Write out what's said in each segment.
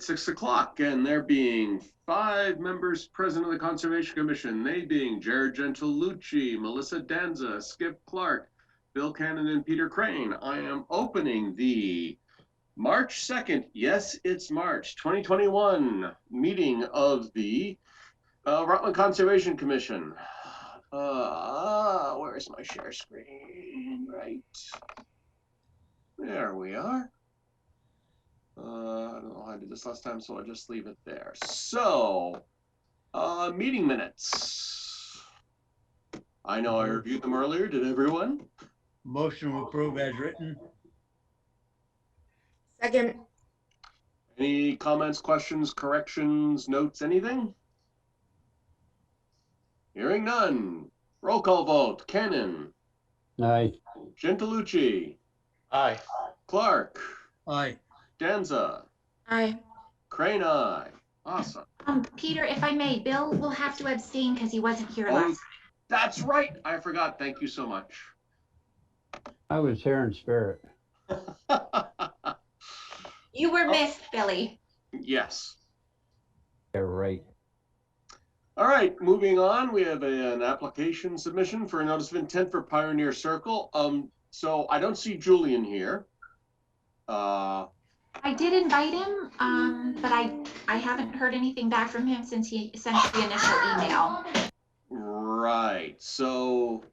6 o'clock, and there being 5 members present of the Conservation Commission, they being Jared Gentilucci, Melissa Danza, Skip Clark, Bill Cannon, and Peter Crane. I am opening the March 2nd, yes, it's March 2021 meeting of the Rutland Conservation Commission. Where is my share screen? Right. There we are. I don't know how I did this last time, so I'll just leave it there. So, meeting minutes. I know I reviewed them earlier. Did everyone? Motion to approve as written. Second. Any comments, questions, corrections, notes, anything? Hearing none. Roll call vote. Cannon. Aye. Gentilucci. Aye. Clark. Aye. Danza. Aye. Crane, aye. Awesome. Peter, if I may, Bill will have to abstain because he wasn't here last time. That's right. I forgot. Thank you so much. I was here in spirit. You were missed, Billy. Yes. Yeah, right. All right, moving on. We have an application submission for a notice of intent for Pioneer Circle. So I don't see Julian here. I did invite him, but I haven't heard anything back from him since he sent the initial email. Right. So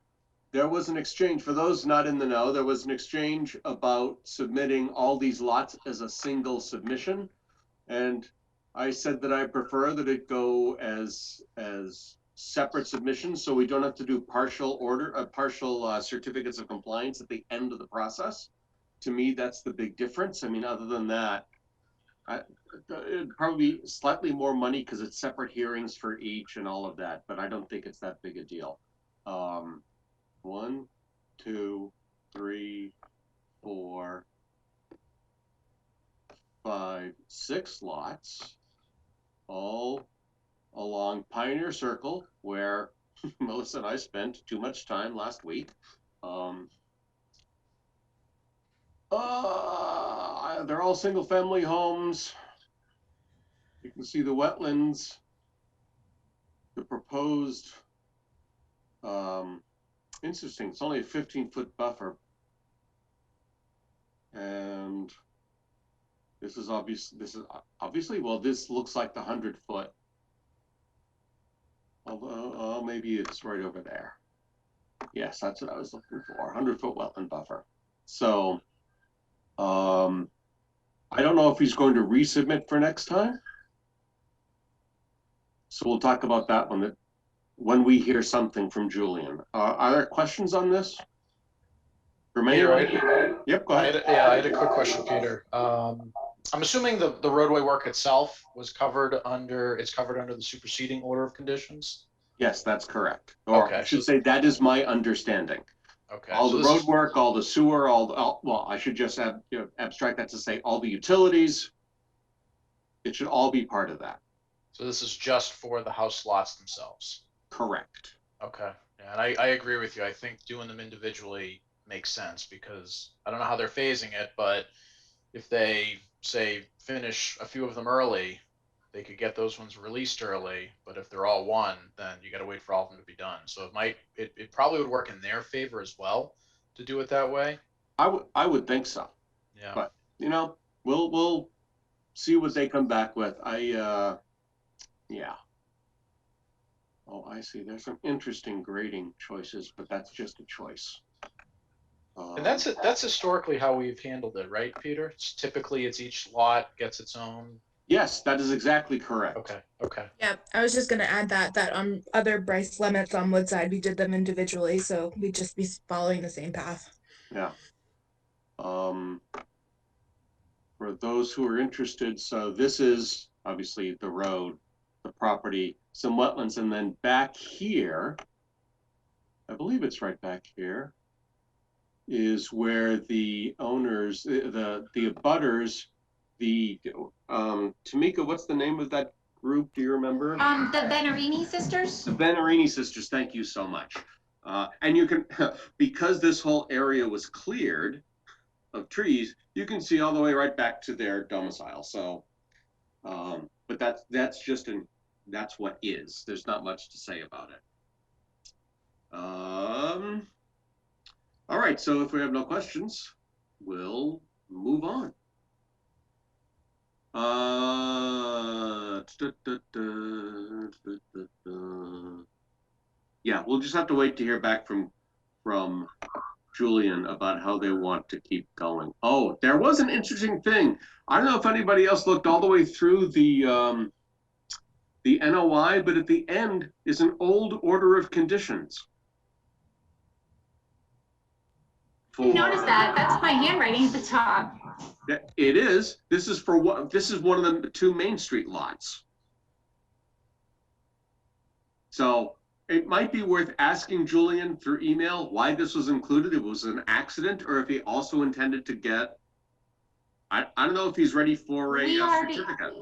there was an exchange. For those not in the know, there was an exchange about submitting all these lots as a single submission. And I said that I prefer that it go as separate submissions, so we don't have to do partial certificates of compliance at the end of the process. To me, that's the big difference. I mean, other than that, it'd probably be slightly more money because it's separate hearings for each and all of that, but I don't think it's that big a deal. 1, 2, 3, 4, 5, 6 lots, all along Pioneer Circle, where Melissa and I spent too much time last week. They're all single-family homes. You can see the wetlands, the proposed. Interesting. It's only a 15-foot buffer, and this is obviously well. This looks like the 100-foot. Although maybe it's right over there. Yes, that's what I was looking for. 100-foot wetland buffer. So. I don't know if he's going to resubmit for next time. So we'll talk about that when we hear something from Julian. Are there questions on this? Peter, yep, go ahead. I had a quick question, Peter. I'm assuming the roadway work itself was covered under the superseding order of conditions? Yes, that's correct. Or okay, I should say that is my understanding. Okay. All the road work, all the sewer, well, I should just abstract that to say all the utilities. It should all be part of that. So this is just for the house lots themselves? Correct. Okay. Yeah, and I agree with you. I think doing them individually makes sense because I don't know how they're phasing it, but if they say finish a few of them early, they could get those ones released early, but if they're all one, then you got to wait for all of them to be done. So it probably would work in their favor as well to do it that way. I would think so. Yeah. But we'll see what they come back with. Yeah. Oh, I see. There's some interesting grading choices, but that's just a choice. And that's historically how we've handled it, right, Peter? It's each lot gets its own. Yes, that is exactly correct. Okay. Yeah, I was just gonna add that on other Brice limits on Woodside, we did them individually, so we'd just be following the same path. Yeah. For those who are interested, so this is obviously the road, the property, some wetlands, and then back here, I believe it's right back here, is where the owners, the abutters, Tamika, what's the name of that group? Do you remember? The Venerini sisters. The Venerini sisters. Thank you so much. And you can, because this whole area was cleared of trees, you can see all the way right back to their domicile. So But that's what is. There's not much to say about it. All right, so if we have no questions, we'll move on. Yeah, we'll just have to wait to hear back from Julian about how they want to keep going. Oh, there was an interesting thing. I don't know if anybody else looked all the way through the NOI, but at the end is an old order of conditions. I noticed that. That's my handwriting at the top. It is. This is for what? This is one of the 2 Main Street lots. So it might be worth asking Julian through email why this was included. If it was an accident, or if he also intended to get. I don't know if he's ready for a certificate.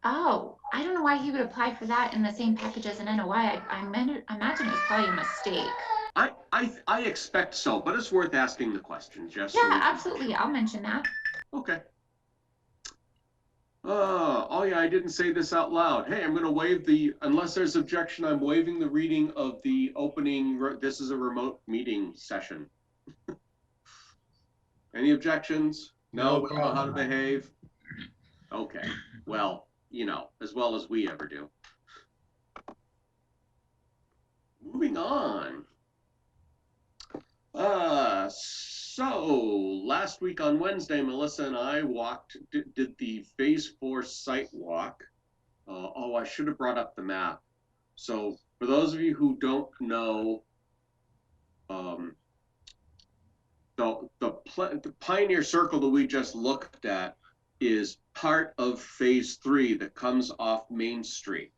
Oh, I don't know why he would apply for that in the same package as an NOI. I imagine it was probably a mistake. I expect so, but it's worth asking the question, Jess. Yeah, absolutely. I'll mention that. Okay. Oh yeah, I didn't say this out loud. Hey, I'm going to waive unless there's objection, I'm waiving the reading of the opening. This is a remote meeting session. Any objections? No, we don't know how to behave. Okay, well, as well as we ever do. Moving on. So last week on Wednesday, Melissa and I did the Phase 4 site walk. Oh, I should have brought up the map. So for those of you who don't know, the Pioneer Circle that we just looked at is part of Phase 3 that comes off Main Street.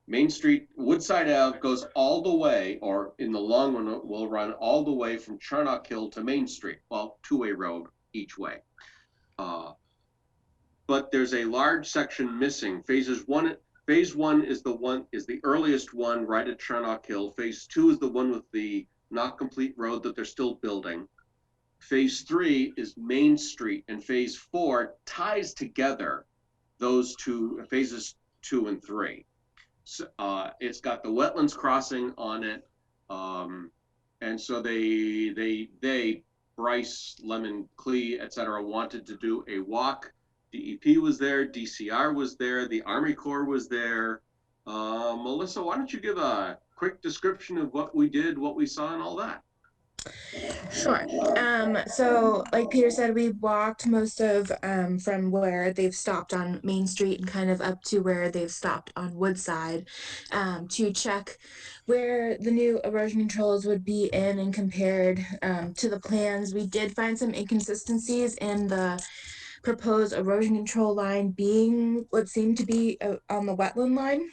Main Street, Woodside Ave goes all the way, or in the long run, will run all the way from Charnock Hill to Main Street. Well, 2-way road each way. But there's a large section missing. Phase 1 is the earliest one right at Charnock Hill. Phase 2 is the one with the not complete road that they're still building. Phase 3 is Main Street, and Phase 4 ties together those two phases 2 and 3. So, it's got the Wetlands Crossing on it, and so they Brice, Lemon, Clee, etc., wanted to do a walk. DEP was there, DCR was there, the Army Corps was there. Melissa, why don't you give a quick description of what we did, what we saw, and all that? Sure. So like Peter said, we walked most of from where they've stopped on Main Street and kind of up to where they've stopped on Woodside to check where the new erosion controls would be in and compared to the plans. We did find some inconsistencies in the proposed erosion control line being what seemed to be on the wetland line.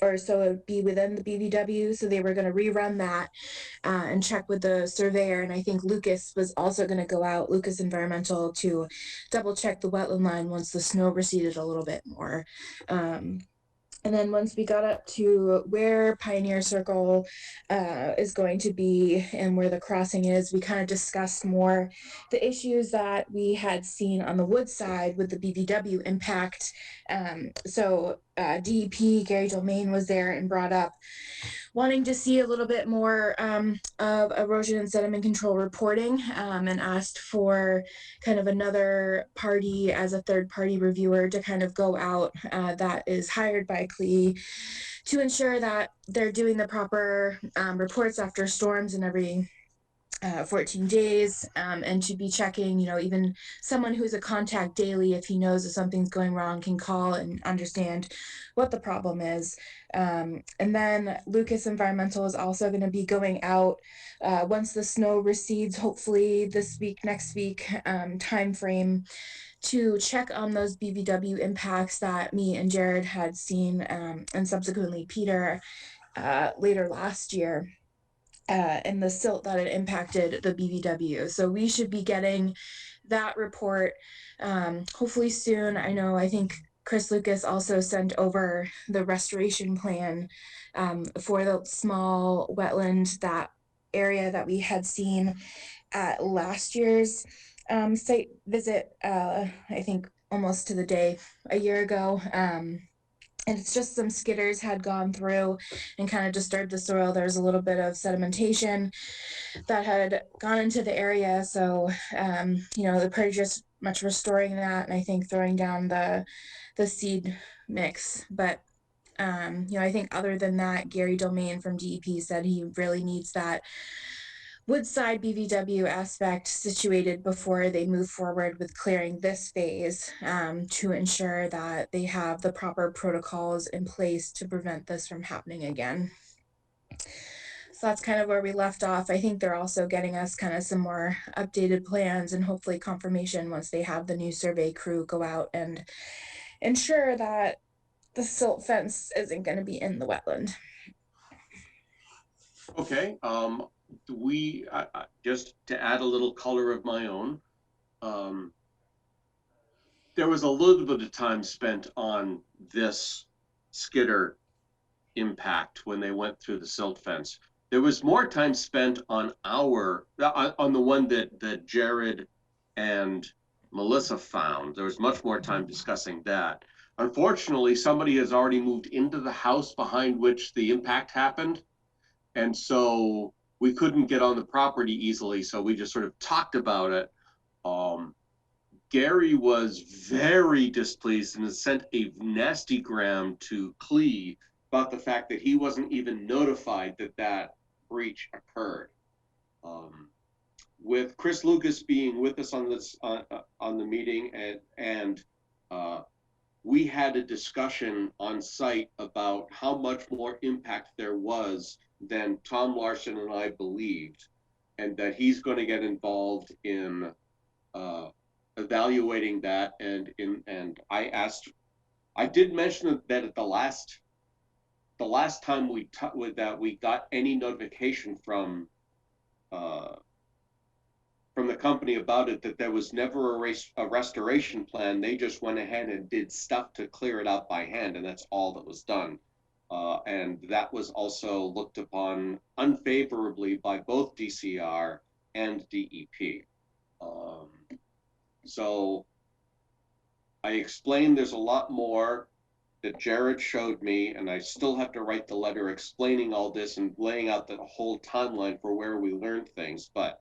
Or so it would be within the BVW. So they were going to rerun that and check with the surveyor. And I think Lucas was also going to go out, Lucas Environmental, to double check the wetland line once the snow receded a little bit more. And then once we got up to where Pioneer Circle is going to be and where the crossing is, we kind of discussed more the issues that we had seen on the wood side with the BVW impact. So DEP, Gary Domain was there and brought up wanting to see a little bit more of erosion and sediment control reporting and asked for kind of another party as a third-party reviewer to kind of go out that is hired by CLE to ensure that they're doing the proper reports after storms and every 14 days and to be checking, even someone who's a contact daily, if he knows that something's going wrong, can call and understand what the problem is. And then Lucas Environmental is also going to be going out once the snow recedes, hopefully this week, next week time frame, to check on those BVW impacts that me and Jared had seen and subsequently Peter later last year. And the silt that it impacted the BVW. So we should be getting that report hopefully soon. I think Chris Lucas also sent over the restoration plan for the small wetland, that area that we had seen at last year's site visit, I think almost to the day a year ago. And it's just some skidders had gone through and kind of disturbed the soil. There's a little bit of sedimentation that had gone into the area. So, they're pretty just much restoring that, and I think throwing down the seed mix. But, I think other than that, Gary Domain from DEP said he really needs that Woodside BVW aspect situated before they move forward with clearing this phase, to ensure that they have the proper protocols in place to prevent this from happening again. So that's kind of where we left off. I think they're also getting us kind of some more updated plans and hopefully confirmation once they have the new survey crew go out and ensure that the silt fence isn't going to be in the wetland. Okay, just to add a little color of my own, there was a little bit of time spent on this skidder impact when they went through the silt fence. There was more time spent on the one that Jared and Melissa found. There was much more time discussing that. Unfortunately, somebody has already moved into the house behind which the impact happened. And so we couldn't get on the property easily. So we just sort of talked about it. Gary was very displeased and has sent a nasty gram to Clee about the fact that he wasn't even notified that breach occurred. With Chris Lucas being with us on this on the meeting, and we had a discussion on site about how much more impact there was than Tom Larson and I believed, and that he's going to get involved in evaluating that. And I did mention that at the last time we got any notification from the company about it, that there was never a restoration plan. They just went ahead and did stuff to clear it out by hand, and that's all that was done. And that was also looked upon unfavorably by both DCR and DEP. So I explained there's a lot more that Jared showed me, and I still have to write the letter explaining all this and laying out the whole timeline for where we learned things. But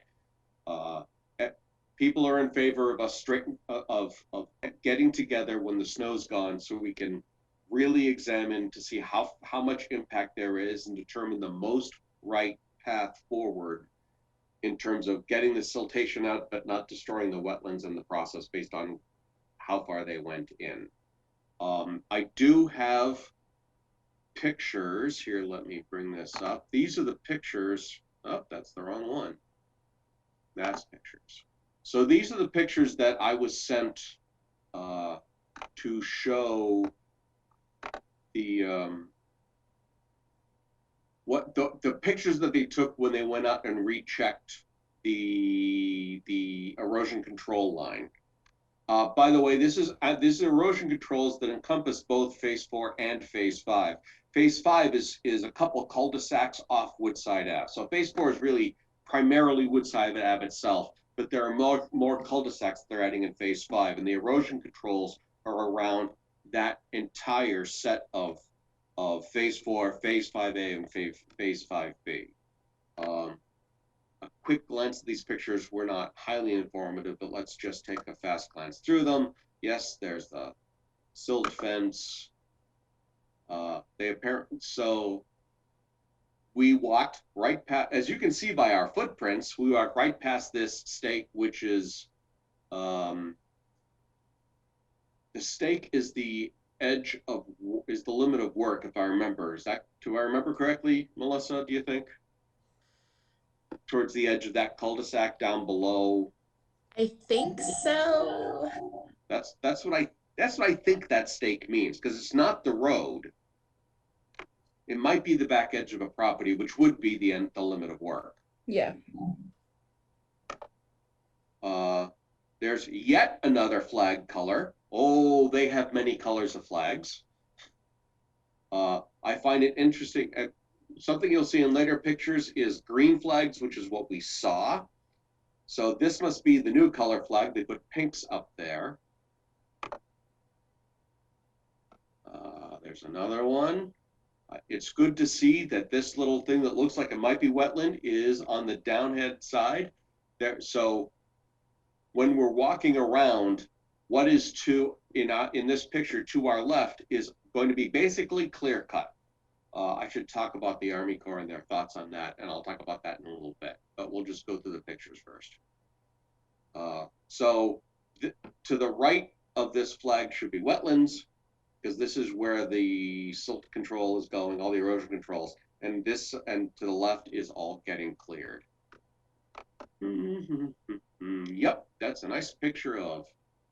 people are in favor of us of getting together when the snow's gone, so we can really examine to see how much impact there is and determine the most right path forward in terms of getting the siltation out, but not destroying the wetlands in the process based on how far they went in. I do have pictures here. Let me bring this up. These are the pictures. Oh, that's the wrong one. That's pictures. So these are the pictures that I was sent to show the the pictures that they took when they went out and rechecked the erosion control line. By the way, this is erosion controls that encompass both phase 4 and phase 5. Phase 5 is a couple cul-de-sacs off Woodside Ave. So phase 4 is really primarily Woodside Ave itself, but there are more cul-de-sacs they're adding in phase 5, and the erosion controls are around that entire set of phase 4, phase 5A, and phase 5B. A quick glance at these pictures were not highly informative, but let's just take a fast glance through them. Yes, there's the silt fence. So we walked right past, as you can see by our footprints, we walked right past this stake, which is, the stake is the edge of, is the limit of work, if I remember. Do I remember correctly, Melissa, do you think? Towards the edge of that cul-de-sac down below. I think so. That's what I think that stake means, because it's not the road. It might be the back edge of a property, which would be the limit of work. Yeah. There's yet another flag color. Oh, they have many colors of flags. I find it interesting. Something you'll see in later pictures is green flags, which is what we saw. So this must be the new color flag. They put pinks up there. there's another one. It's good to see that this little thing that looks like it might be wetland is on the downhead side there. So when we're walking around, what is in this picture to our left is going to be basically clear cut. I should talk about the Army Corps and their thoughts on that, and I'll talk about that in a little bit, but we'll just go through the pictures first. To the right of this flag should be wetlands, because this is where the silt control is going, all the erosion controls, and to the left is all getting cleared. Yep, that's a nice picture of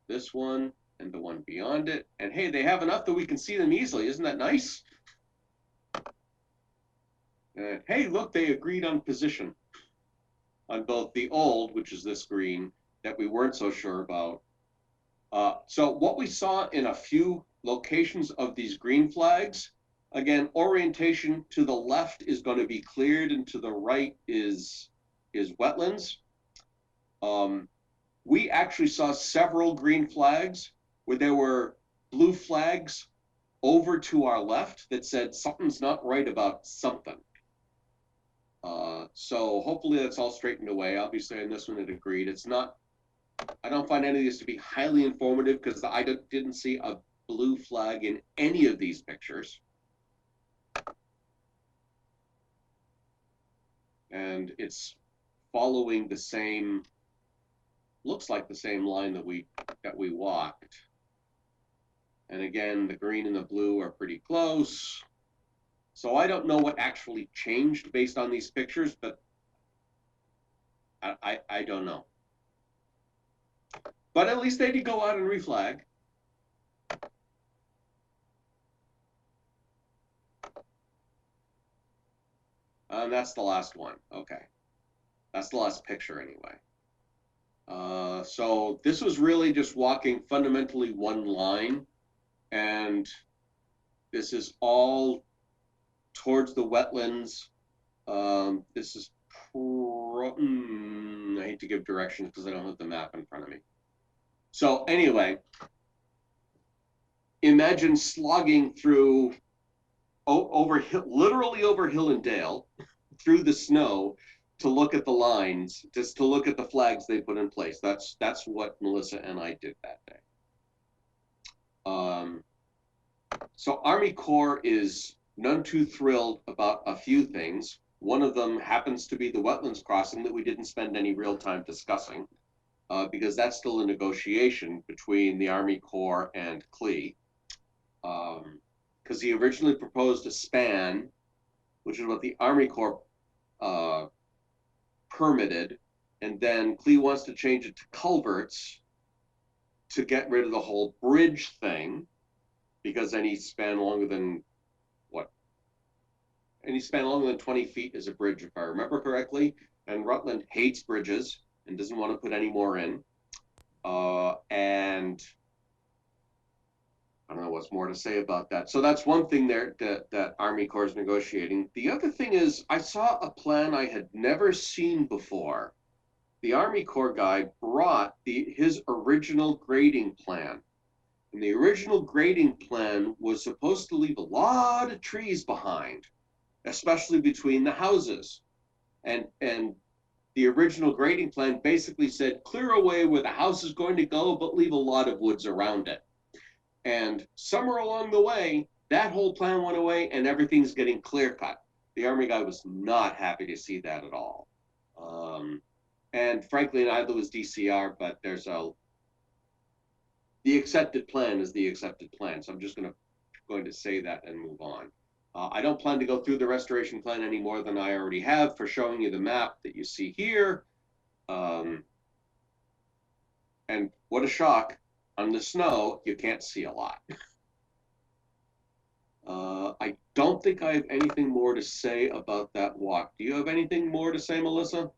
this one and the one beyond it. And hey, they have enough that we can see them easily. Isn't that nice? And hey, look, they agreed on position on both the old, which is this green, that we weren't so sure about. So what we saw in a few locations of these green flags, again, orientation to the left is going to be cleared and to the right is wetlands. We actually saw several green flags where there were blue flags over to our left that said something's not right about something. So hopefully that's all straightened away. Obviously in this one it agreed. It's not, I don't find any of these to be highly informative because I didn't see a blue flag in any of these pictures. And it's following the same, looks like the same line that we walked. And again, the green and the blue are pretty close. So I don't know what actually changed based on these pictures, but I don't know. But at least they did go out and reflag. And that's the last one. Okay. That's the last picture anyway. So this was really just walking fundamentally one line. And this is all towards the wetlands. This is, I hate to give directions because I don't have the map in front of me. So anyway, imagine slogging through over hill, literally over hill and dale, through the snow to look at the lines, just to look at the flags they put in place. That's what Melissa and I did that day. So Army Corps is none too thrilled about a few things. One of them happens to be the Wetlands Crossing that we didn't spend any real time discussing, because that's still a negotiation between the Army Corps and CLE. Because he originally proposed a span, which is what the Army Corps permitted, and then CLE wants to change it to culverts to get rid of the whole bridge thing, because any span longer than, what? Any span longer than 20 feet is a bridge, if I remember correctly, and Rutland hates bridges and doesn't want to put any more in. And I don't know what's more to say about that. So that's one thing there that Army Corps is negotiating. The other thing is I saw a plan I had never seen before. The Army Corps guy brought his original grading plan. And the original grading plan was supposed to leave a lot of trees behind, especially between the houses. And the original grading plan basically said, clear away where the house is going to go, but leave a lot of woods around it. And somewhere along the way, that whole plan went away and everything's getting clear cut. The Army guy was not happy to see that at all. And frankly, neither was DCR, but there's the accepted plan is the accepted plan. So I'm just going to say that and move on. I don't plan to go through the restoration plan any more than I already have for showing you the map that you see here. And what a shock. On the snow, you can't see a lot. I don't think I have anything more to say about that walk. Do you have anything more to say, Melissa?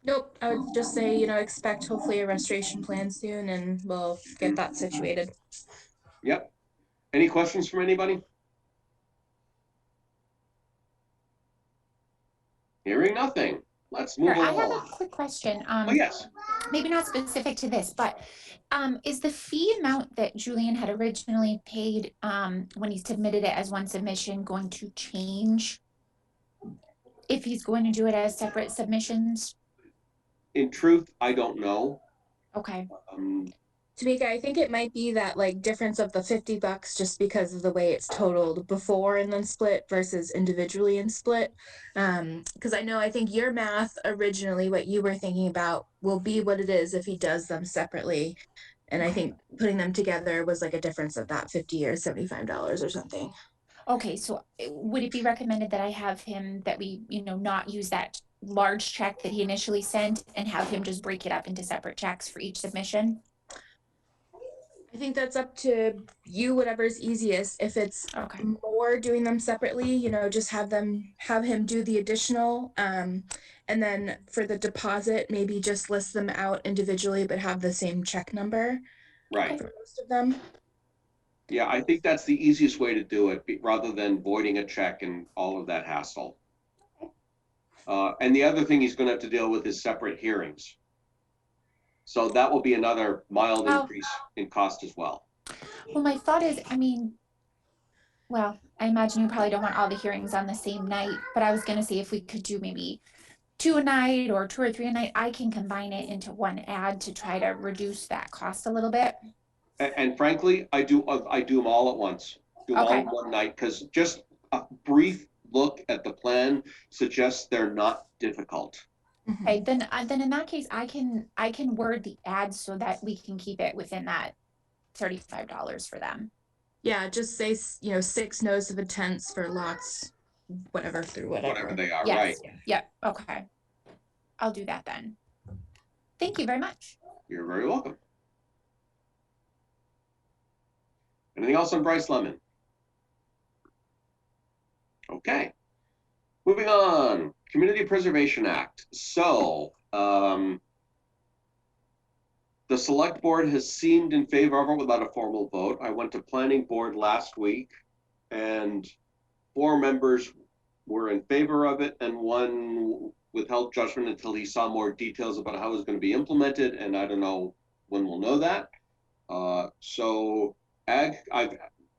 Nope, I would just say, expect hopefully a restoration plan soon and we'll get that situated. Yep. Any questions from anybody? Hearing nothing, let's move Sure, I have a along. quick question. Oh, yes. Maybe not specific to this, but is the fee amount that Julian had originally paid when he submitted it as one submission going to change if he's going to do it as separate submissions? In truth, I don't know. Okay. Tamika, I think it might be that like difference of the $50 just because of the way it's totaled before and then split versus individually and split. Because I think your math originally, what you were thinking about, will be what it is if he does them separately. And I think putting them together was like a difference of that $50 or $75 or something. Okay, so would it be recommended that I have him, that we, not use that large check that he initially sent and have him just break it up into separate checks for each submission? I think that's up to you, whatever's easiest. If it's Okay. more doing them separately, just have him do the additional. And then for the deposit, maybe just list them out individually, but have the same check number Right. for most of them. Yeah, I think that's the easiest way to do it, rather than voiding a check and all of that hassle. And the other thing he's going to have to deal with is separate hearings. So that will be another mild increase in cost as well. Well, my thought is, I imagine you probably don't want all the hearings on the same night, but I was going to see if we could do maybe 2 a night or 2 or 3 a night. I can combine it into one ad to try to reduce that cost a little bit. And frankly, I do them all at once. Do them all in one night, because just a brief look at the plan suggests they're not difficult. Okay, then in that case, I can word the ad so that we can keep it within that $35 for them. Yeah, just say 6 notice of intents for lots, whatever through whatever. Whatever they are, Yes. right? Yep. Okay. I'll do that then. Thank you very much. You're very welcome. Anything else on Brice Lemon? Okay. Moving on, Community Preservation Act. So, the select board has seemed in favor of it without a formal vote. I went to planning board last week and 4 members were in favor of it and 1 withheld judgment until he saw more details about how it was going to be implemented. And I don't know when we'll know that. So I've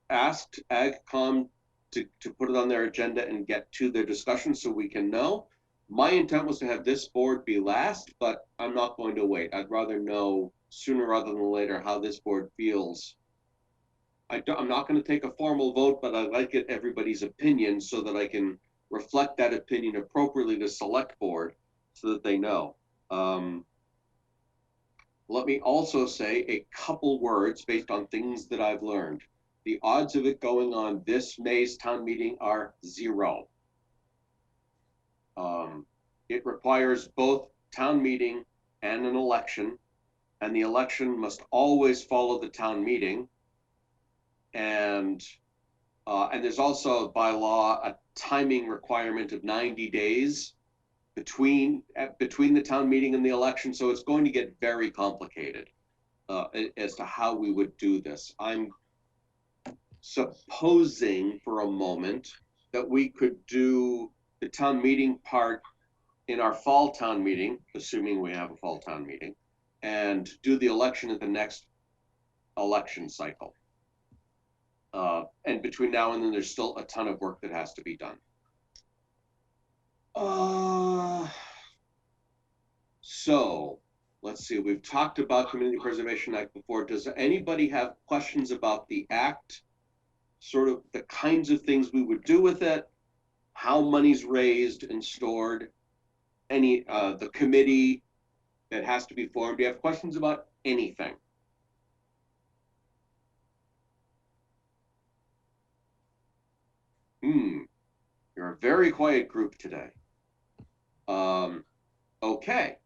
asked AgCom to put it on their agenda and get to their discussion so we can know. My intent was to have this board be last, but I'm not going to wait. I'd rather know sooner rather than later how this board feels. I'm not going to take a formal vote, but I'd like to get everybody's opinion so that I can reflect that opinion appropriately to select board so that they know. Let me also say a couple words based on things that I've learned. The odds of it going on this May's town meeting are 0. It requires both town meeting and an election, and the election must always follow the town meeting. And there's also by law a timing requirement of 90 days between the town meeting and the election. So it's going to get very complicated as to how we would do this. I'm supposing for a moment that we could do the town meeting part in our fall town meeting, assuming we have a fall town meeting, and do the election at the next election cycle. And between now and then, there's still a ton of work that has to be done. So let's see, we've talked about Community Preservation Act before. Does anybody have questions about the act? Sort of the kinds of things we would do with it, how money's raised and stored, the committee that has to be formed? Do you have questions about anything? You're a very quiet group today. Okay.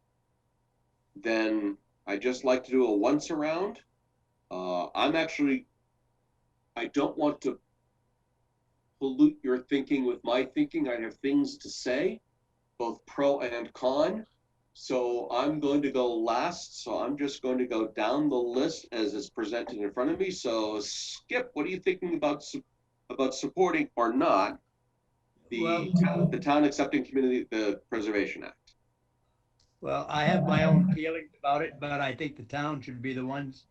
Then I just like to do a once around. I don't want to pollute your thinking with my thinking. I have things to say, both pro and con. So I'm going to go last. So I'm just going to go down the list as it's presented in front of me. So Skip, what are you thinking about supporting or not the town accepting community, the Preservation Act? Well, I have my own feelings about it, but I think the town should be the ones,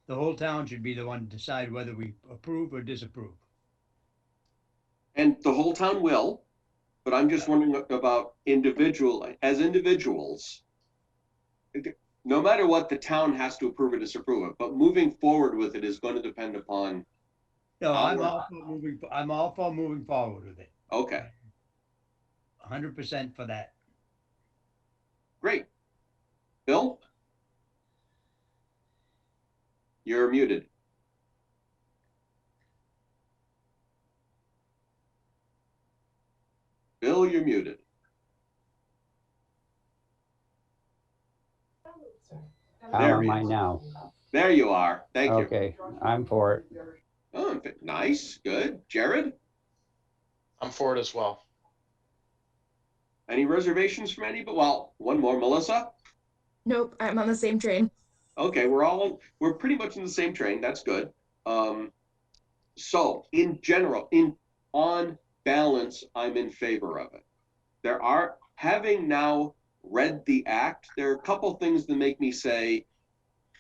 the whole town should be the one to decide whether we approve or disapprove. And the whole town will, but I'm just wondering about as individuals, no matter what, the town has to approve or disapprove it, but moving forward with it is going to depend upon, No, I'm Our- all for moving forward with it. okay, 100% for that. great. Bill? You're muted. Bill, you're muted. How There am he I is. now? There you are. Thank you. Okay, I'm for it. Oh, nice, good. Jared, I'm for it as well. any reservations from anybody? Well, one more. Melissa? Nope, I'm on the same train. Okay, we're pretty much in the same train. That's good. So in general, on balance, I'm in favor of it. Having now read the act, there are a couple things that make me say,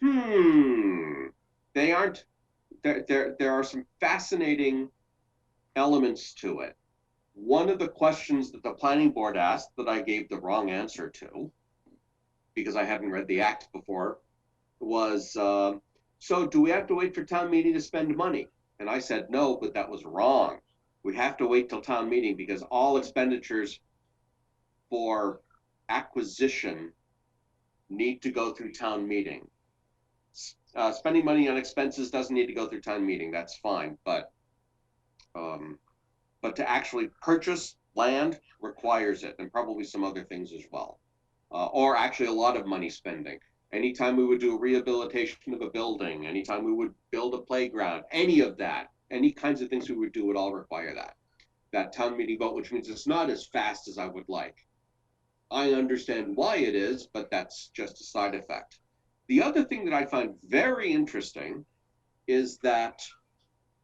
they aren't, there are some fascinating elements to it. One of the questions that the planning board asked that I gave the wrong answer to, because I hadn't read the act before, was, so do we have to wait for town meeting to spend money? And I said, no, but that was wrong. We have to wait till town meeting because all expenditures for acquisition need to go through town meeting. Spending money on expenses doesn't need to go through town meeting. That's fine, but to actually purchase land requires it, and probably some other things as well, or actually a lot of money spending. Anytime we would do a rehabilitation of a building, anytime we would build a playground, any of that, any kinds of things we would do would all require that town meeting vote, which means it's not as fast as I would like. I understand why it is, but that's just a side effect. The other thing that I find very interesting is that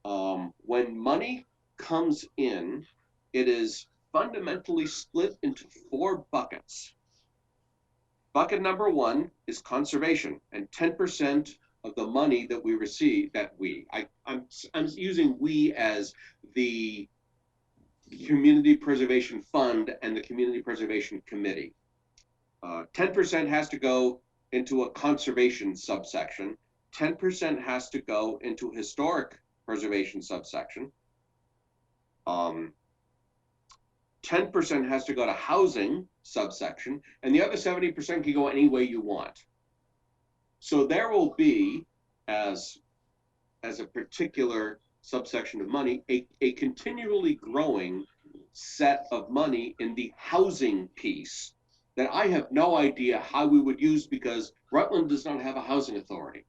when money comes in, it is fundamentally split into 4 buckets. Bucket number 1 is conservation, and 10% of the money that we receive, I'm using we as the Community Preservation Fund and the Community Preservation Committee. 10% has to go into a conservation subsection. 10% has to go into historic preservation subsection. 10% has to go to housing subsection, and the other 70% can go any way you want. So there will be, as a particular subsection of money, a continually growing set of money in the housing piece that I have no idea how we would use because Rutland does not have a housing authority.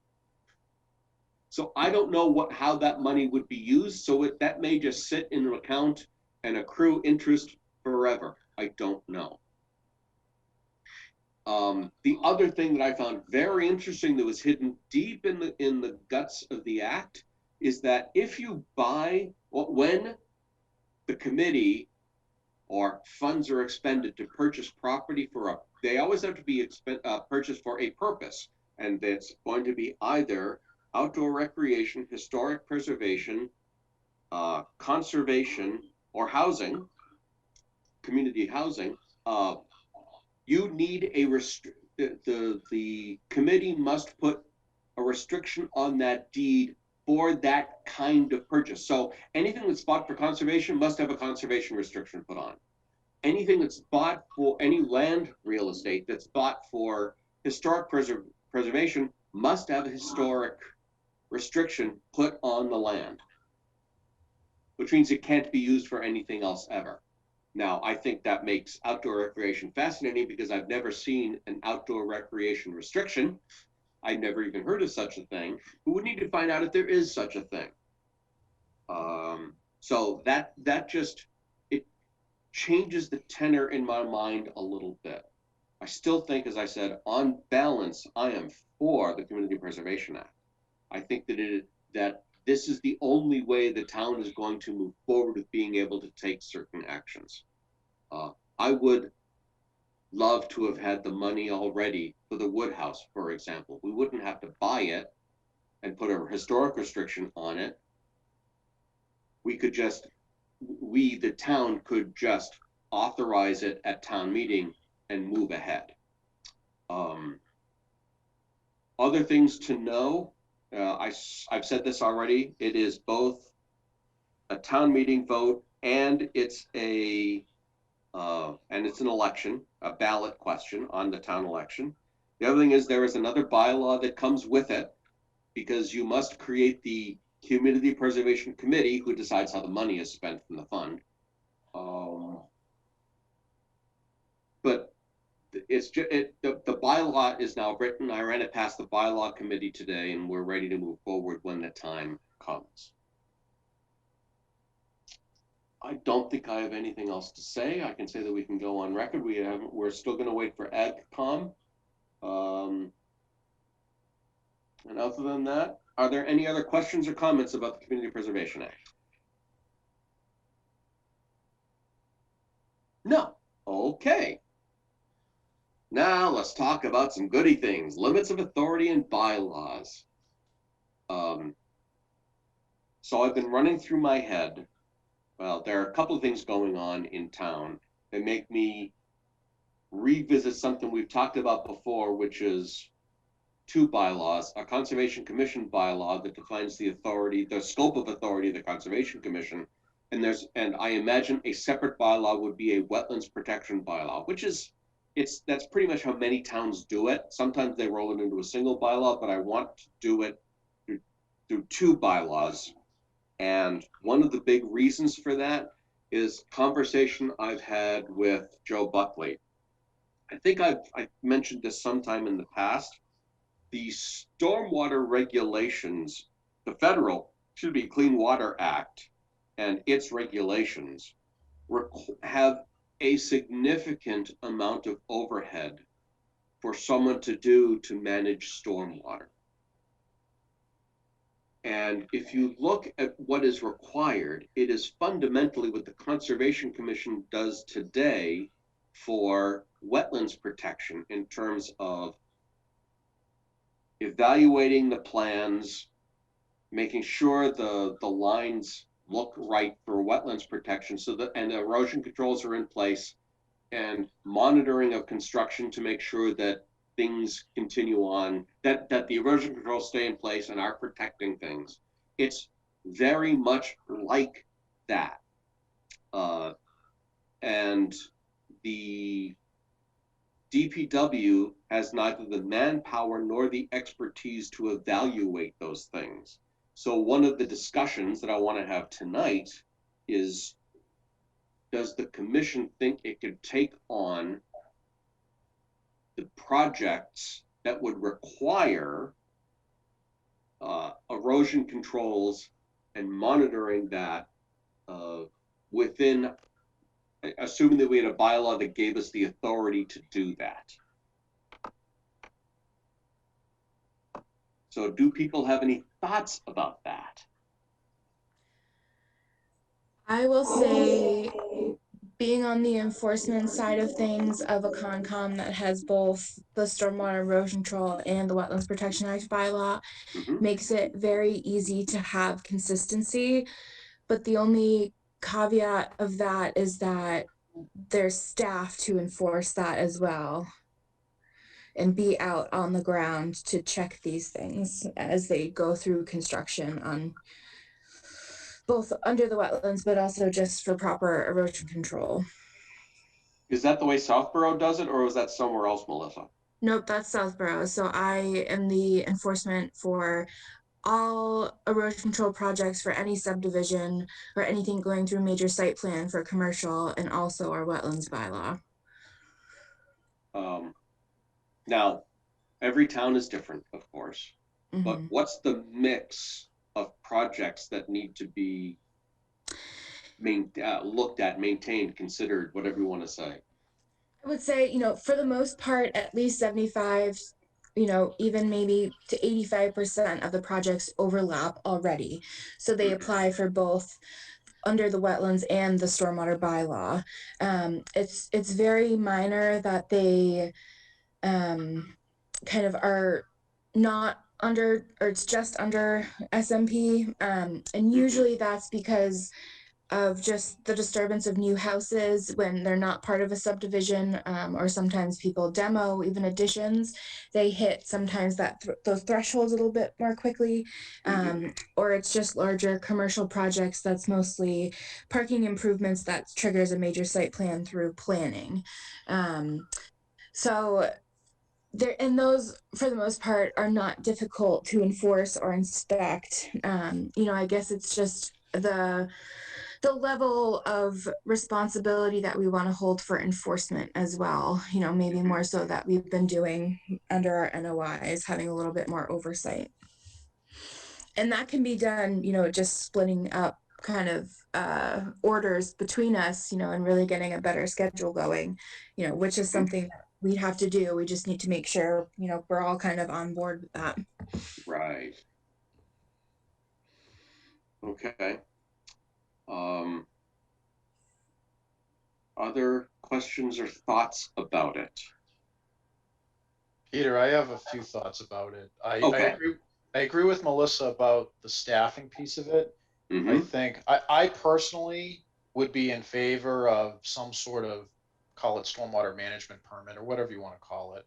So I don't know how that money would be used. So that may just sit in an account and accrue interest forever. I don't know. The other thing that I found very interesting that was hidden deep in the guts of the act is that if you buy, when the committee or funds are expended to purchase property they always have to be purchased for a purpose, and it's going to be either outdoor recreation, historic preservation, conservation, or housing, community housing. You need the committee must put a restriction on that deed for that kind of purchase. So anything that's bought for conservation must have a conservation restriction put on. Anything that's bought for any land real estate that's bought for historic preservation must have a historic restriction put on the land, which means it can't be used for anything else ever. Now, I think that makes outdoor recreation fascinating because I've never seen an outdoor recreation restriction. I've never even heard of such a thing, but we need to find out if there is such a thing. So that just, it changes the tenor in my mind a little bit. I still think, as I said, on balance, I am for the Community Preservation Act. I think that this is the only way the town is going to move forward with being able to take certain actions. I would love to have had the money already for the Woodhouse, for example. We wouldn't have to buy it and put a historic restriction on it. We could just, the town could just authorize it at town meeting and move ahead. Other things to know, I've said this already, it is both a town meeting vote and it's an election, a ballot question on the town election. The other thing is there is another bylaw that comes with it, because you must create the Community Preservation Committee, who decides how the money is spent from the fund. But it's just, the bylaw is now written. I ran it past the bylaw committee today, and we're ready to move forward when the time comes. I don't think I have anything else to say. I can say that we can go on record. We're still going to wait for AgCom. And other than that, are there any other questions or comments about the Community Preservation Act? No. Okay. Now let's talk about some goody things. Limits of authority and bylaws. So I've been running through my head. Well, there are a couple of things going on in town that make me revisit something we've talked about before, which is two bylaws: a Conservation Commission bylaw that defines the authority, the scope of authority of the Conservation Commission, and I imagine a separate bylaw would be a wetlands protection bylaw, which is, that's pretty much how many towns do it. Sometimes they roll it into a single bylaw, but I want to do it through two bylaws. And one of the big reasons for that is conversation I've had with Joe Buckley. I think I've mentioned this sometime in the past. The stormwater regulations, the federal, should be Clean Water Act and its regulations have a significant amount of overhead for someone to do to manage stormwater. And if you look at what is required, it is fundamentally what the Conservation Commission does today for wetlands protection, in terms of evaluating the plans, making sure the lines look right for wetlands protection, so that, and the erosion controls are in place, and monitoring of construction to make sure that things continue on, that the erosion controls stay in place and are protecting things. It's very much like that. And the DPW has neither the manpower nor the expertise to evaluate those things. So one of the discussions that I want to have tonight is, does the commission think it could take on the projects that would require erosion controls and monitoring that within, assuming that we had a bylaw that gave us the authority to do that? So do people have any thoughts about that? I will say, being on the enforcement side of things of a Concom that has both the Stormwater Erosion Control and the Wetlands Protection Act bylaw, makes it very easy to have consistency. But the only caveat of that is that there's staff to enforce that as well, and be out on the ground to check these things as they go through construction on both under the wetlands, but also just for proper erosion control. Is that the way Southborough does it, or was that somewhere else, Melissa? Nope, that's Southborough. So I am the enforcement for all erosion control projects for any subdivision or anything going through major site plan for commercial, and also our wetlands bylaw. Now, every town is different, of course, but what's the mix of projects that need to be looked at, maintained, considered, whatever you want to say? I would say, for the most part, at least 75, even maybe to 85% of the projects overlap already. So they apply for both under the wetlands and the stormwater bylaw. It's very minor that they kind of are not under, or it's just under SMP. And usually that's because of just the disturbance of new houses when they're not part of a subdivision, or sometimes people demo even additions. They hit sometimes those thresholds a little bit more quickly, or it's just larger commercial projects that's mostly parking improvements that triggers a major site plan through planning. So those for the most part are not difficult to enforce or inspect. I guess it's just the level of responsibility that we want to hold for enforcement as well. Maybe more so that we've been doing under our NOIs, having a little bit more oversight. And that can be done, just splitting up kind of orders between us, and really getting a better schedule going, which is something that we'd have to do. We just need to make sure, we're all kind of on board with that. Right. Okay. Other questions or thoughts about it? Peter, I have a few thoughts about it. Okay. I agree with Melissa about the staffing piece of it. I think I personally would be in favor of some sort of, call it stormwater management permit or whatever you want to call it.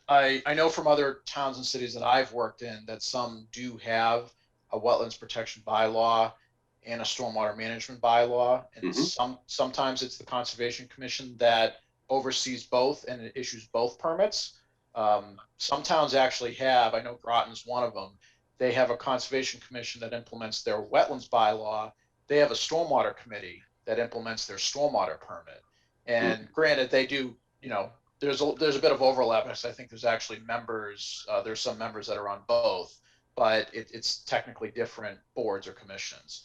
I know from other towns and cities that I've worked in that some do have a wetlands protection bylaw and a stormwater management bylaw, and sometimes it's the Conservation Commission that oversees both and it issues both permits. Some towns actually have, I know Groton's one of them, they have a Conservation Commission that implements their wetlands bylaw. They have a stormwater committee that implements their stormwater permit. And granted, they do, there's a bit of overlap. I think there's actually members, there's some members that are on both, but it's technically different boards or commissions.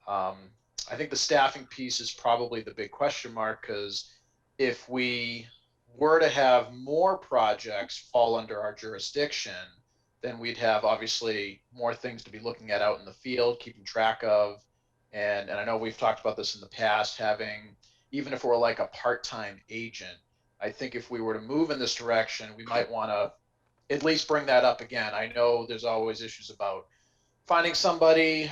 I think the staffing piece is probably the big question mark, because if we were to have more projects fall under our jurisdiction, then we'd have obviously more things to be looking at out in the field, keeping track of. And I know we've talked about this in the past, having, even if we're like a part-time agent, I think if we were to move in this direction, we might want to at least bring that up again. I know there's always issues about finding somebody,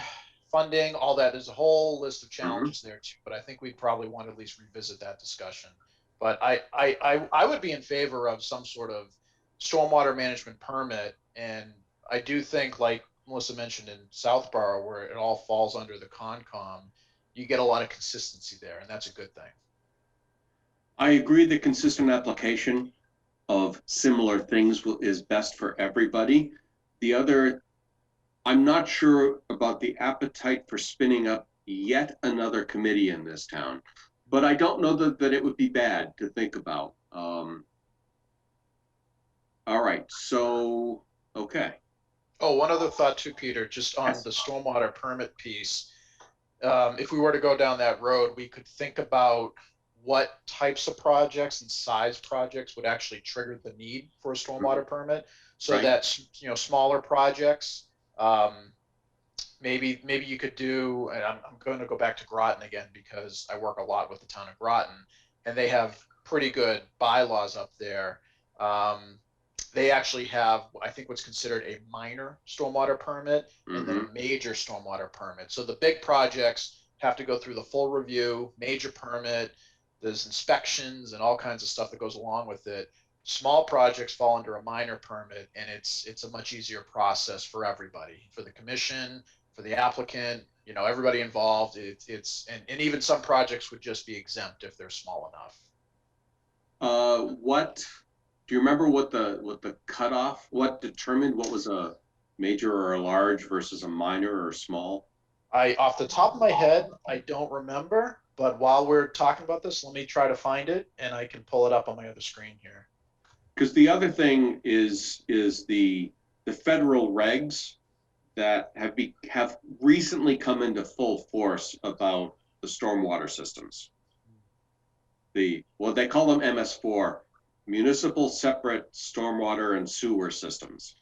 funding, all that. There's a whole list of challenges there too, but I think we'd probably want to at least revisit that discussion. But I would be in favor of some sort of stormwater management permit. And I do think, like Melissa mentioned, in Southborough, where it all falls under the Concom, you get a lot of consistency there, and that's a good thing. I agree that consistent application of similar things is best for everybody. The other, I'm not sure about the appetite for spinning up yet another committee in this town, but I don't know that it would be bad to think about. All right, so, okay. Oh, one other thought too, Peter, just on the stormwater permit piece. If we were to go down that road, we could think about what types of projects and size projects would actually trigger the need for a stormwater permit. So that, smaller projects, maybe you could do, and I'm going to go back to Groton again because I work a lot with the town of Groton, and they have pretty good bylaws up there. They actually have, I think, what's considered a minor stormwater permit and then a major stormwater permit. So the big projects have to go through the full review, major permit, there's inspections and all kinds of stuff that goes along with it. Small projects fall under a minor permit, and it's a much easier process for everybody, for the commission, for the applicant, everybody involved. And even some projects would just be exempt if they're small enough. Do you remember what the cutoff, what determined what was a major or a large versus a minor or small? Off the top of my head, I don't remember, but while we're talking about this, let me try to find it, and I can pull it up on my other screen here. Because the other thing is the federal regs that have recently come into full force about the stormwater systems. Well, they call them MS4, Municipal Separate Stormwater and Sewer Systems.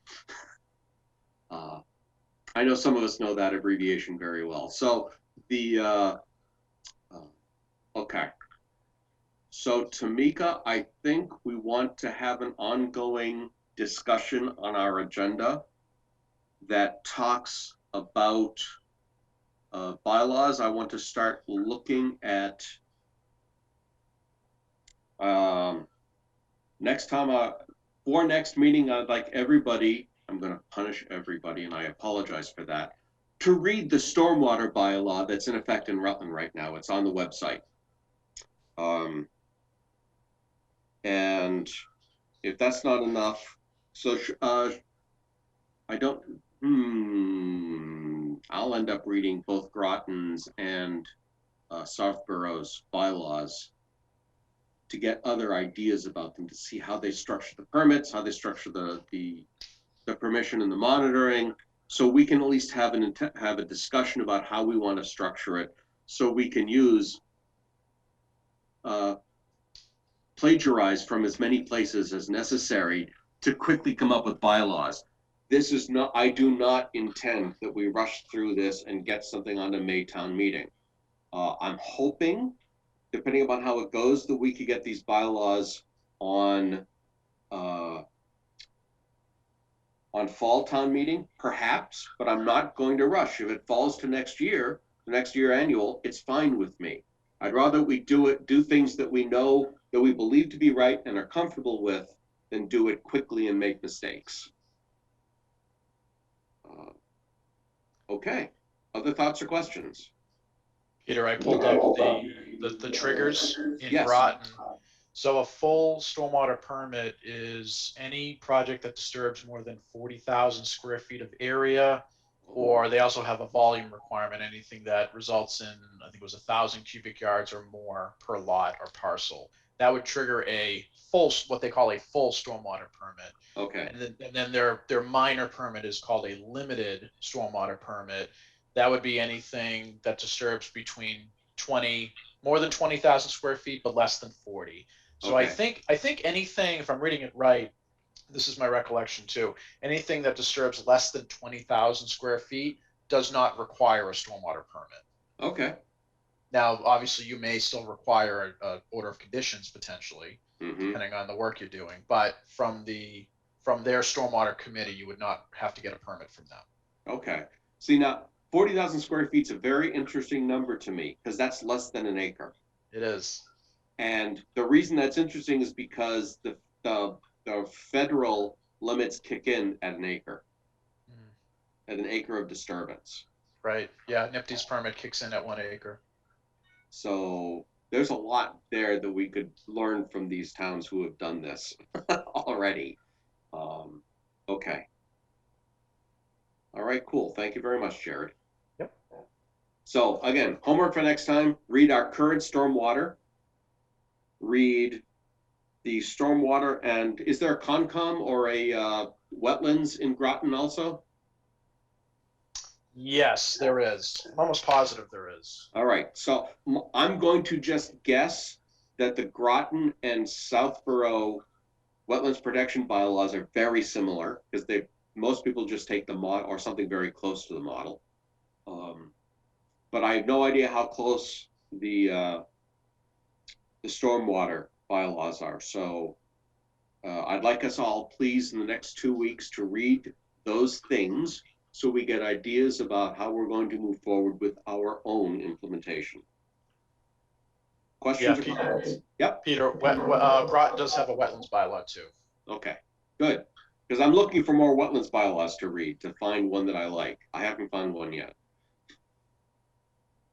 I know some of us know that abbreviation very well. So the, okay. So Tamika, I think we want to have an ongoing discussion on our agenda that talks about bylaws. I want to start looking at next time, for next meeting, I'd like everybody, I'm going to punish everybody, and I apologize for that, to read the stormwater bylaw that's in effect in Rutland right now. It's on the website. And if that's not enough, so I don't, I'll end up reading both Groton's and Southborough's bylaws to get other ideas about them, to see how they structure the permits, how they structure the permission and the monitoring, so we can at least have a discussion about how we want to structure it, so we can use plagiarize from as many places as necessary to quickly come up with bylaws. This is not, I do not intend that we rush through this and get something on the May town meeting. I'm hoping, depending upon how it goes, that we could get these bylaws on fall town meeting, perhaps, but I'm not going to rush. If it falls to next year, the next year annual, it's fine with me. I'd rather we do things that we know, that we believe to be right and are comfortable with, than do it quickly and make mistakes. Okay, other thoughts or questions? Peter, I pulled up the triggers in Yes. Groton. So a full stormwater permit is any project that disturbs more than 40,000 square feet of area, or they also have a volume requirement, anything that results in, I think it was 1,000 cubic yards or more per lot or parcel. That would trigger a full, what they call a full stormwater permit. Okay. And then their minor permit is called a limited stormwater permit. That would be anything that disturbs between more than 20,000 square feet, but less than 40. So Okay. I think anything, if I'm reading it right, this is my recollection too, anything that disturbs less than 20,000 square feet does not require a stormwater permit. Okay. Now, obviously, you may still require an order of conditions potentially, Mm-hmm. depending on the work you're doing. But from their stormwater committee, you would not have to get a permit from them. Okay. See, now 40,000 square feet is a very interesting number to me, because that's less than an acre. It is. And the reason that's interesting is because the federal limits kick in at an acre, at an acre of disturbance. Right. Yeah. NIPD's permit kicks in at 1 acre. So there's a lot there that we could learn from these towns who have done this already. Okay. All right, cool. Thank you very much, Jared. Yep. So again, homework for next time, read our current stormwater, read the stormwater, and is there a Concom or a wetlands in Groton also? Yes, there is. I'm almost positive there is. All right, so I'm going to just guess that the Groton and Southborough wetlands protection bylaws are very similar, because most people just take the model or something very close to the model. But I have no idea how close the stormwater bylaws are. So I'd like us all, please, in the next 2 weeks to read those things so we get ideas about how we're going to move forward with our own implementation. Questions or comments? Yep. Peter, Groton does have a wetlands bylaw too. Okay, good. Because I'm looking for more wetlands bylaws to read, to find one that I like. I haven't found one yet.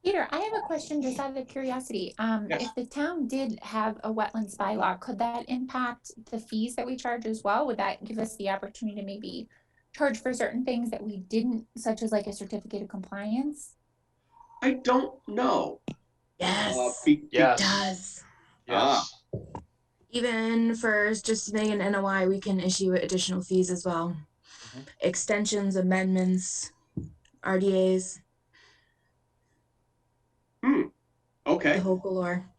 Peter, I have a question just out of curiosity. Yes. If the town did have a wetlands bylaw, could that impact the fees that we charge as well? Would that give us the opportunity to maybe charge for certain things that we didn't, such as like a certificate of compliance? I don't know. Yes, Yes. it does. Yes. Even for just submitting an NOI, we can issue additional fees as well. Mhm. Extensions, amendments, RDAs, Okay. the whole galore.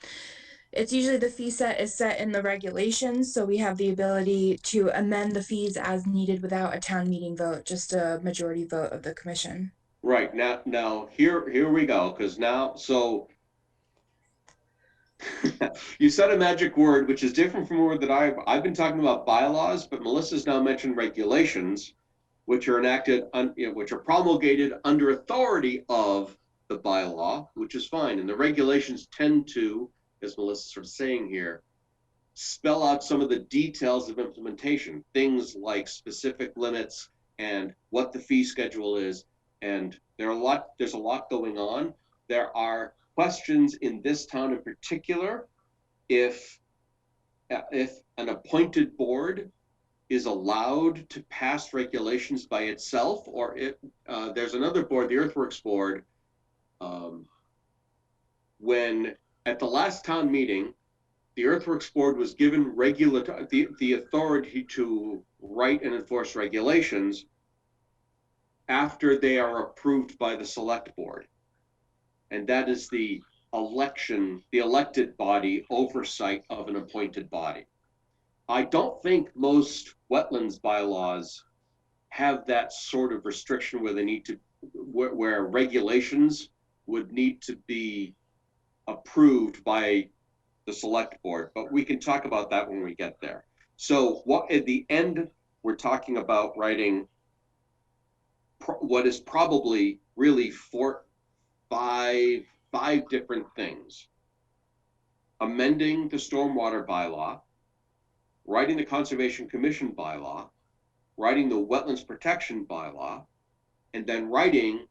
it's usually the fee set is set in the regulations, so we have the ability to amend the fees as needed without a town meeting vote, just a majority vote of the commission. Right, now here we go, because now, so you said a magic word, which is different from a word that I've been talking about bylaws, but Melissa's now mentioned regulations, which are enacted, which are promulgated under authority of the bylaw, which is fine. And the regulations tend to, as Melissa's sort of saying here, spell out some of the details of implementation, things like specific limits and what the fee schedule is. And there's a lot going on. There are questions in this town in particular, if an appointed board is allowed to pass regulations by itself, or if there's another board, the Earthworks Board, when at the last town meeting, the Earthworks Board was given the authority to write and enforce regulations after they are approved by the select board. And that is the elected body oversight of an appointed body. I don't think most wetlands bylaws have that sort of restriction where they need to, where regulations would need to be approved by the select board, but we can talk about that when we get there. So what at the end, we're talking about writing what is probably really five different things. Amending the Stormwater bylaw, writing the Conservation Commission bylaw, writing the Wetlands Protection bylaw, and then writing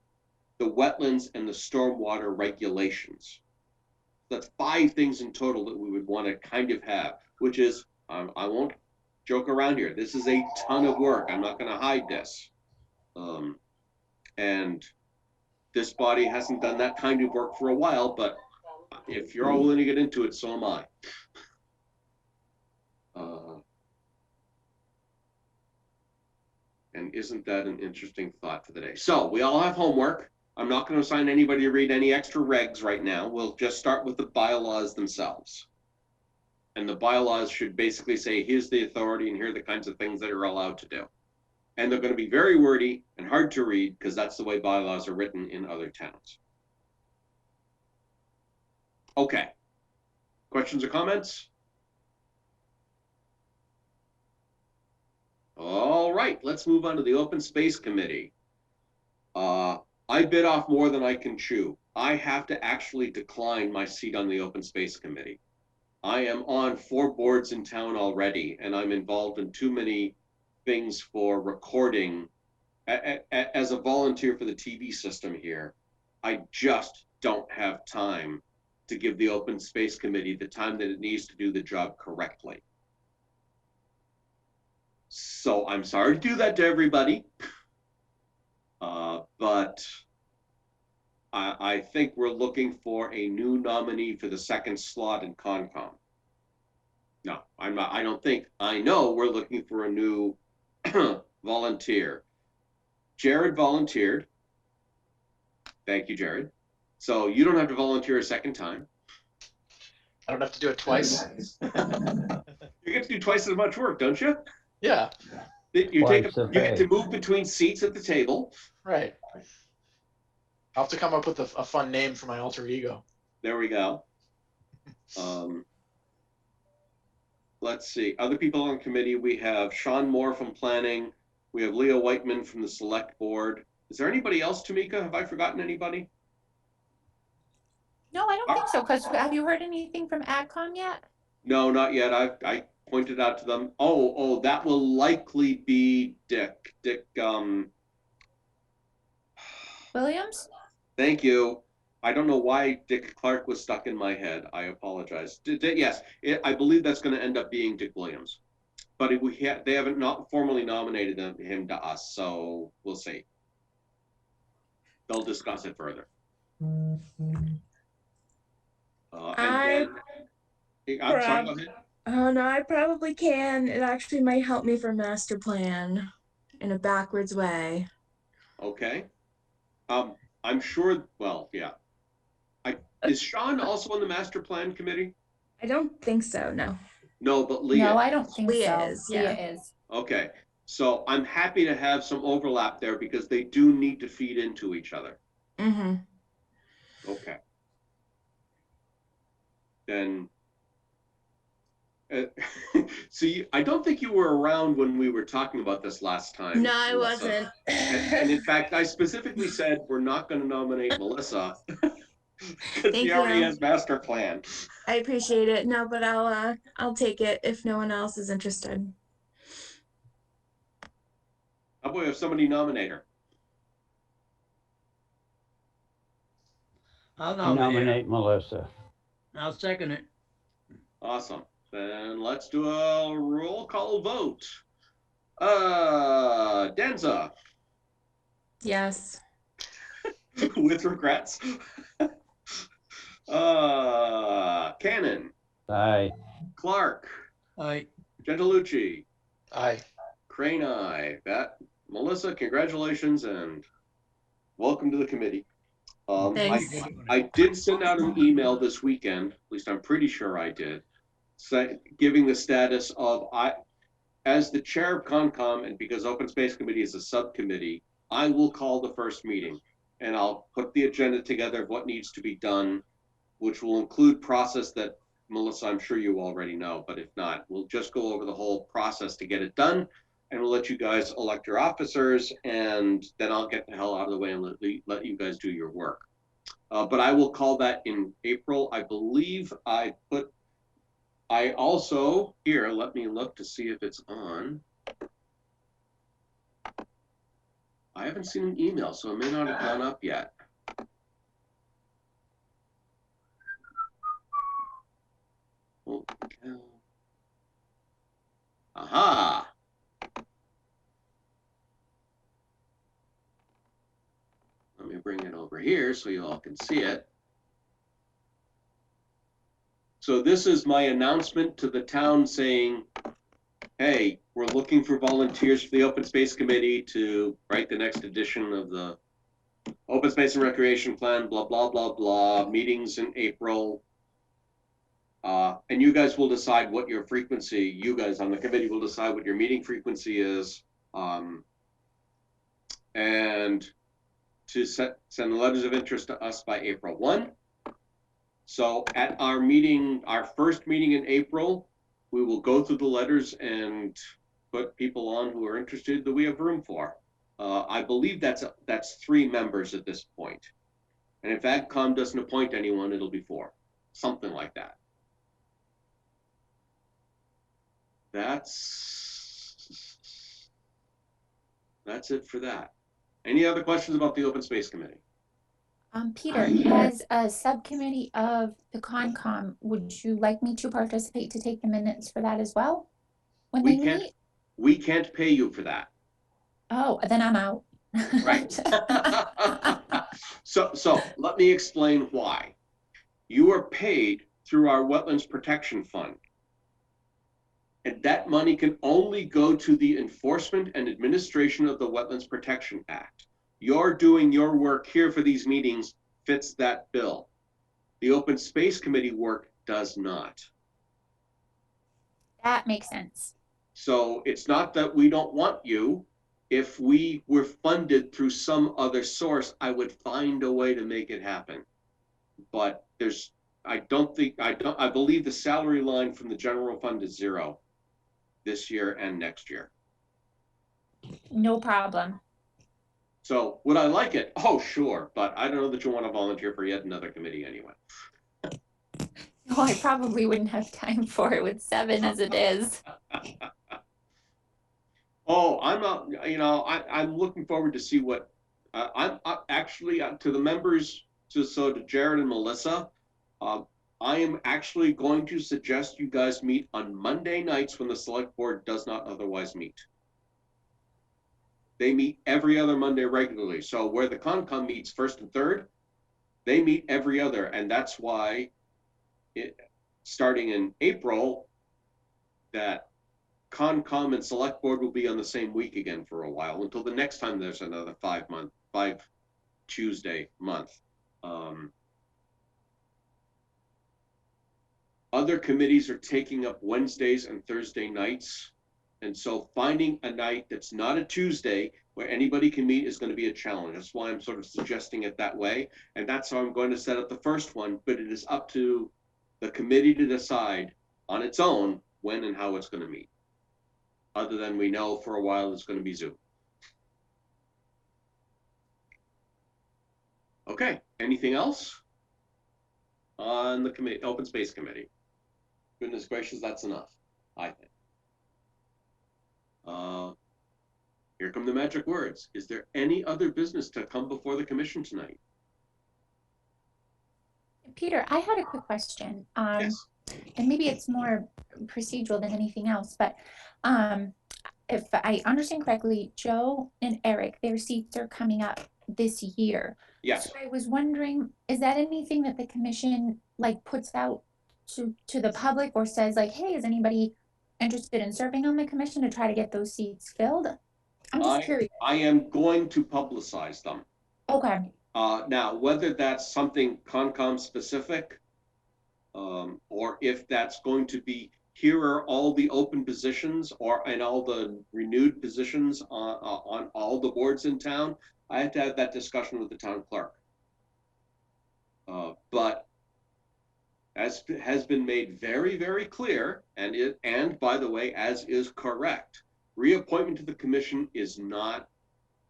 the Wetlands and the Stormwater regulations. That's 5 things in total that we would want to kind of have, which is, I won't joke around here. This is a ton of work. I'm not going to hide this. And this body hasn't done that kind of work for a while, but if you're all willing to get into it, so am I. And isn't that an interesting thought for the day? So we all have homework. I'm not going to assign anybody to read any extra regs right now. We'll just start with the bylaws themselves. And the bylaws should basically say, here's the authority and here are the kinds of things that are allowed to do. And they're going to be very wordy and hard to read because that's the way bylaws are written in other towns. Okay. Questions or comments? All right, let's move on to the Open Space Committee. I bit off more than I can chew. I have to actually decline my seat on the Open Space Committee. I am on 4 boards in town already, and I'm involved in too many things for recording. As a volunteer for the TV system here, I just don't have time to give the Open Space Committee the time that it needs to do the job correctly. So I'm sorry to do that to everybody, but I think we're looking for a new nominee for the 2nd slot in Concom. No, I'm not. I don't think. I know we're looking for a new volunteer. Jared volunteered. Thank you, Jared. So you don't have to volunteer a 2nd time. I don't have to do it twice. You get to do twice as much work, don't you? Yeah. You get to move between seats at the table. Right. I'll have to come up with a fun name for my alter ego. There we go. Let's see. Other people on committee, we have Sean Moore from planning. We have Leo Whiteman from the select board. Is there anybody else, Tamika? Have I forgotten anybody? No, I don't think so. Because have you heard anything from AdCom yet? No, not yet. I pointed out to them. Oh, that will likely be Dick. Williams? Thank you. I don't know why Dick Clark was stuck in my head. I apologize. Yes, I believe that's going to end up being Dick Williams. But they haven't not formally nominated him to us, so we'll see. They'll discuss it further. I'm sorry, go ahead. Oh no, I probably can. It actually might help me for master plan in a backwards way. Okay. I'm sure, well, yeah. Is Sean also on the master plan committee? I don't think so, no. No, but Leah. No, I don't think Leah so. is, yeah. Leah is. Okay, so I'm happy to have some overlap there because they do need to feed into each other. Mm-hmm. Okay. Then, see, I don't think you were around when we were talking about this last time. No, I Melissa. wasn't. And in fact, I specifically said we're not going to nominate Melissa because she Thank already you. has master plan. I appreciate it. No, but I'll take it if no one else is interested. How about we have somebody nominate her? I'll I nominate her. nominate Melissa. I'll second it. Awesome. Then let's do a roll call vote. Denza, Yes. with regrets. Cannon, Aye. Clark, Aye. Gentilucci, Aye. Crane, aye. That, Melissa, congratulations and welcome to the committee. Thanks. I did send out an email this weekend, at least I'm pretty sure I did, giving the status of, as the chair of Concom, and because Open Space Committee is a subcommittee, I will call the first meeting and I'll put the agenda together of what needs to be done, which will include process that, Melissa, I'm sure you already know, but if not, we'll just go over the whole process to get it done. And we'll let you guys elect your officers, and then I'll get the hell out of the way and let you guys do your work. But I will call that in April. I believe I also, here, let me look to see if it's on. I haven't seen an email, so it may not have gone up yet. Okay. Aha! Let me bring it over here so you all can see it. So this is my announcement to the town saying, hey, we're looking for volunteers for the Open Space Committee to write the next edition of the Open Space and Recreation Plan, blah, blah, blah, blah, meetings in April. And you guys will decide what your frequency, you guys on the committee will decide what your meeting frequency is. And to send letters of interest to us by April 1. So at our meeting, our first meeting in April, we will go through the letters and put people on who are interested that we have room for. I believe that's 3 members at this point. And if AgCom doesn't appoint anyone, it'll be 4, something like that. That's it for that. Any other questions about the Open Space Committee? Peter, as a subcommittee of the Concom, would you like me to participate to take the minutes for that as well? When they meet? We can't pay you for that. Oh, then I'm out. Right. So let me explain why. You are paid through our Wetlands Protection Fund. And that money can only go to the enforcement and administration of the Wetlands Protection Act. You're doing your work here for these meetings fits that bill. The Open Space Committee work does not. That makes sense. So it's not that we don't want you. If we were funded through some other source, I would find a way to make it happen. But I believe the salary line from the general fund is 0 this year and next year. No problem. So would I like it? Oh, sure. But I don't know that you want to volunteer for yet another committee anyway. No, I probably wouldn't have time for it with 7 as it is. Oh, I'm not, I'm looking forward to see what, I'm actually to the members, to Jared and Melissa, I am actually going to suggest you guys meet on Monday nights when the select board does not otherwise meet. They meet every other Monday regularly. So where the Concom meets first and third, they meet every other. And that's why starting in April, that Concom and select board will be on the same week again for a while until the next time there's another 5 Tuesday month. other committees are taking up Wednesdays and Thursday nights. And so finding a night that's not a Tuesday where anybody can meet is going to be a challenge. That's why I'm sort of suggesting it that way. And that's how I'm going to set up the first one, but it is up to the committee to decide on its own when and how it's going to meet. Other than we know for a while it's going to be Zoom. Okay, anything else on the committee, Open Space Committee? Goodness gracious, that's enough, I think. Here come the magic words. Is there any other business to come before the commission tonight? Peter, I had a quick question. Yes. And maybe it's more procedural than anything else, but if I understand correctly, Joe and Eric, their seats are coming up this year. Yes. So I was wondering, is that anything that the commission like puts out to the public or says like, hey, is anybody interested in serving on the commission to try to get those seats filled? I'm just curious. I am going to publicize them. Okay. Now, whether that's something Concom specific, or if that's going to be, here are all the open positions and all the renewed positions on all the boards in town, I have to have that discussion with the town clerk. But as has been made very, very clear, and by the way, as is correct, reappointment to the commission is not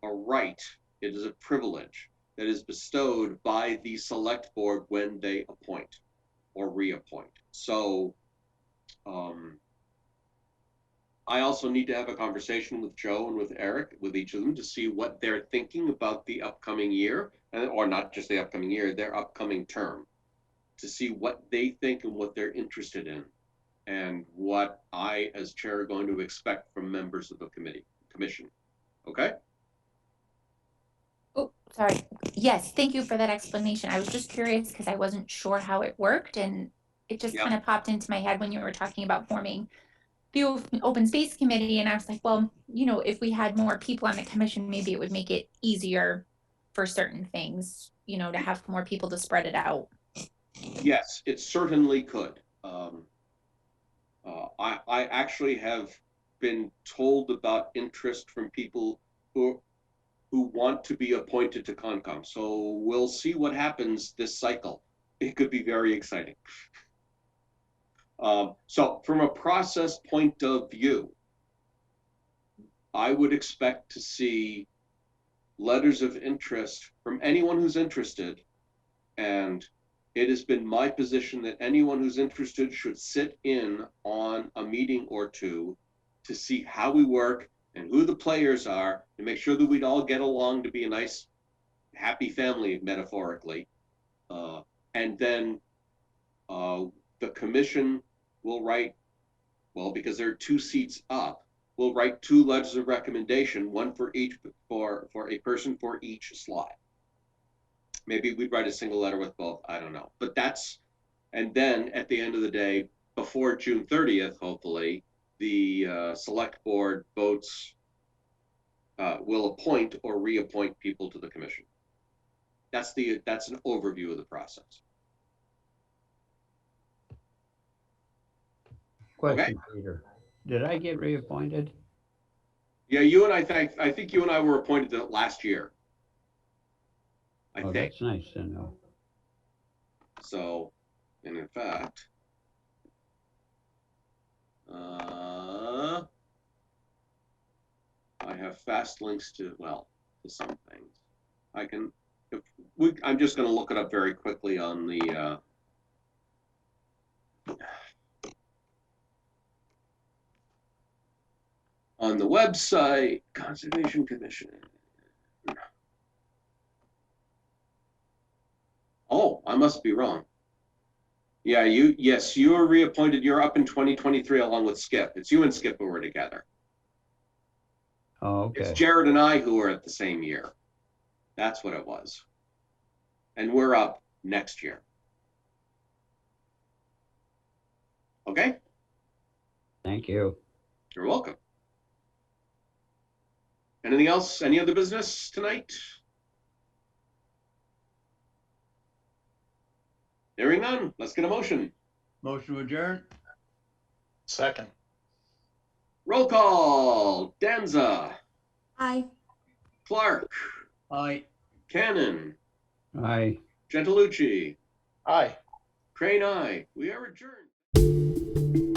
a right, it is a privilege that is bestowed by the select board when they appoint or reappoint. So I also need to have a conversation with Joe and with Eric, with each of them, to see what they're thinking about the upcoming year, or not just the upcoming year, their upcoming term, to see what they think and what they're interested in, and what I, as chair, are going to expect from members of the commission. Okay? Oh, sorry. Yes, thank you for that explanation. I was just curious because I wasn't sure how it worked, and it just kind of popped into my head when you were talking about forming the Open Space Committee, and I was like, well, you know, if we had more people on the commission, maybe it would make it easier for certain things, you know, to have more people to spread it out. Yes, it certainly could. I actually have been told about interest from people who want to be appointed to Concom. So we'll see what happens this cycle. It could be very exciting. So from a process point of view, I would expect to see letters of interest from anyone who's interested. And it has been my position that anyone who's interested should sit in on a meeting or two to see how we work and who the players are, to make sure that we'd all get along to be a nice, happy family, metaphorically. And then the commission will write, well, because there are 2 seats up, we'll write 2 letters of recommendation, one for each, for a person for each slot. Maybe we'd write a single letter with both, I don't know. But that's, and then at the end of the day, before June 30th, hopefully, the select board votes, will appoint or reappoint people to the commission. That's an overview of the process. Question, Peter. Did I get reappointed? Yeah, you and I think you and I were appointed last year. I think. That's nice to know. So, and in fact, I have fast links to, well, to some things. I can, I'm just going to look it up very quickly on the, website, Conservation Commission. Oh, I must be wrong. Yeah, yes, you were reappointed. You're up in 2023 along with Skip. It's you and Skip who were together. Oh, okay. It's Jared and I who were at the same year. That's what it was. And we're up next year. Okay? Thank you. You're welcome. Anything else? Any other business tonight? Hearing none, let's get a motion. Motion to adjourn? Second. Roll call. Danza, Aye. Clark, Aye. Cannon, Aye. Gentilucci, Aye. Crane, aye. We are adjourned.